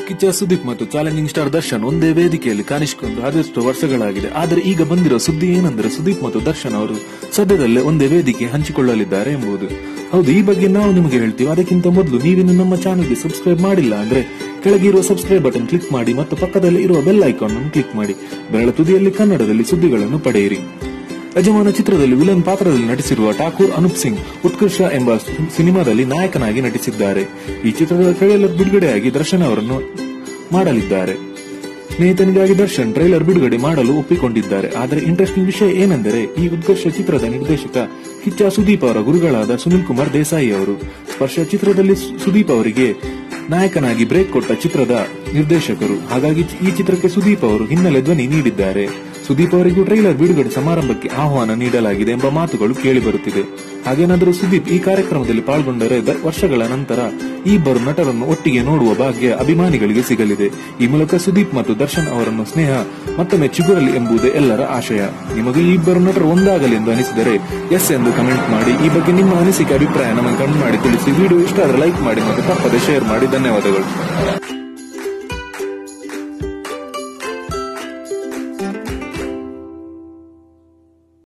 ಕಿಚ್ಚ ಸುದೀಪ್ ಮತ್ತು challenging star Darshan ಒಂದೇ ವೇದಿಕೆಯಲ್ಲಿ ಕಾಣಿಸಿಕೊಂಡು ಅದೆಷ್ಟು ವರ್ಷಗಳಾಗಿದೆ. ಆದರೆ ಈಗ ಬಂದಿರೋ ಸುದ್ದಿ ಏನಂದ್ರೆ ಸುದೀಪ್ ಮತ್ತು ದರ್ಶನ್ ಅವರು ಸದ್ಯದಲ್ಲೇ ಒಂದೇ ವೇದಿಕೆ ಹಂಚಿಕೊಳ್ಳಲಿದ್ದಾರೆ ಎಂಬುದು. ಹೌದು, ಈ ಬಗ್ಗೆ ನಾವು ನಿಮಗೆ ಹೇಳ್ತೀವಿ. ಅದಕ್ಕಿಂತ ಮೊದಲು ನೀವಿನ್ನು ನಮ್ಮ ಚಾನೆಲ್ಗೆ ಸಬ್ಸ್ಕ್ರೈಬ್ ಮಾಡಿಲ್ಲ ಅಂದ್ರೆ ಕೆಳಗೆ ಇರುವ ಸಬ್ಸ್ಕ್ರೈಬ್ ಬಟನ್ ಕ್ಲಿಕ್ ಮಾಡಿ ಮತ್ತು ಪಕ್ಕದಲ್ಲಿ ಇರುವ ಬೆಲ್ ಐಕಾನ್ ಅನ್ನು ಕ್ಲಿಕ್ ಮಾಡಿ ಬೆರಳ ತುದಿಯಲ್ಲಿ ಕನ್ನಡದಲ್ಲಿ ಸುದ್ದಿಗಳನ್ನು ಪಡೆಯಿರಿ. ಯಜಮಾನ ಚಿತ್ರದಲ್ಲಿ ವಿಲನ್ ಪಾತ್ರದಲ್ಲಿ ನಟಿಸಿರುವ ಠಾಕೂರ್ ಅನೂಪ್ ಸಿಂಗ್ ಉತ್ಕರ್ಷ ಎಂಬ ಸಿನಿಮಾದಲ್ಲಿ ನಾಯಕನಾಗಿ ನಟಿಸಿದ್ದಾರೆ. ಈ ಚಿತ್ರದ ಟ್ರೈಲರ್ ಬಿಡುಗಡೆಯಾಗಿ ದರ್ಶನ್ ಅವರನ್ನು ಮಾಡಲಿದ್ದಾರೆ. ಸ್ನೇಹಿತನಿಗಾಗಿ ದರ್ಶನ್ ಟ್ರೈಲರ್ ಬಿಡುಗಡೆ ಮಾಡಲು ಒಪ್ಪಿಕೊಂಡಿದ್ದಾರೆ. ಆದರೆ ಇಂಟ್ರೆಸ್ಟಿಂಗ್ ವಿಷಯ ಏನೆಂದರೆ ಈ ಉತ್ಕರ್ಷ ಚಿತ್ರದ ನಿರ್ದೇಶಕ ಕಿಚ್ಚ ಸುದೀಪ್ ಅವರ ಗುರುಗಳಾದ ಸುನಿಲ್ ಕುಮಾರ್ ದೇಸಾಯಿ ಅವರು. ಸ್ಪರ್ಶ ಚಿತ್ರದಲ್ಲಿ ಸುದೀಪ್ ಅವರಿಗೆ ನಾಯಕನಾಗಿ ಬ್ರೇಕ್ ಕೊಟ್ಟ ಚಿತ್ರದ ನಿರ್ದೇಶಕರು. ಹಾಗಾಗಿ ಈ ಚಿತ್ರಕ್ಕೆ ಸುದೀಪ್ ಅವರು ಹಿನ್ನೆಲೆ ಧ್ವನಿ ನೀಡಿದ್ದಾರೆ. ಸುದೀಪ್ ಅವರಿಗೂ ಟ್ರೈಲರ್ ಬಿಡುಗಡೆ ಸಮಾರಂಭಕ್ಕೆ ಆಹ್ವಾನ ನೀಡಲಾಗಿದೆ ಎಂಬ ಮಾತುಗಳು ಕೇಳಿಬರುತ್ತಿದೆ. ಹಾಗೇನಾದರೂ ಸುದೀಪ್ ಈ ಕಾರ್ಯಕ್ರಮದಲ್ಲಿ ಪಾಲ್ಗೊಂಡರೆ ವರ್ಷಗಳ ನಂತರ ಈ ಇಬ್ಬರು ನಟರನ್ನು ಒಟ್ಟಿಗೆ ನೋಡುವ ಭಾಗ್ಯ ಅಭಿಮಾನಿಗಳಿಗೆ ಸಿಗಲಿದೆ. ಈ ಮೂಲಕ ಸುದೀಪ್ ಮತ್ತು ದರ್ಶನ್ ಅವರನ್ನು ಸ್ನೇಹ ಮತ್ತೊಮ್ಮೆ ಚಿಗುರಲಿ ಎಂಬುದೇ ಎಲ್ಲರ ಆಶಯ. ನಿಮಗೆ ಈ ಇಬ್ಬರು ನಟರು ಒಂದಾಗಲಿ ಎಂದು ಅನಿಸಿದರೆ ಎಸ್ ಎಂದು ಕಮೆಂಟ್ ಮಾಡಿ. ಈ ಬಗ್ಗೆ ನಿಮ್ಮ ಅನಿಸಿಕೆ ಅಭಿಪ್ರಾಯ ನಮಗೆ ಕಮೆಂಟ್ ಮಾಡಿ ತಿಳಿಸಿ. ವಿಡಿಯೋ ಇಷ್ಟ ಆದರೆ ಲೈಕ್ ಮಾಡಿ ಮತ್ತು ತಪ್ಪದೆ ಶೇರ್ ಮಾಡಿ. ಧನ್ಯವಾದಗಳು.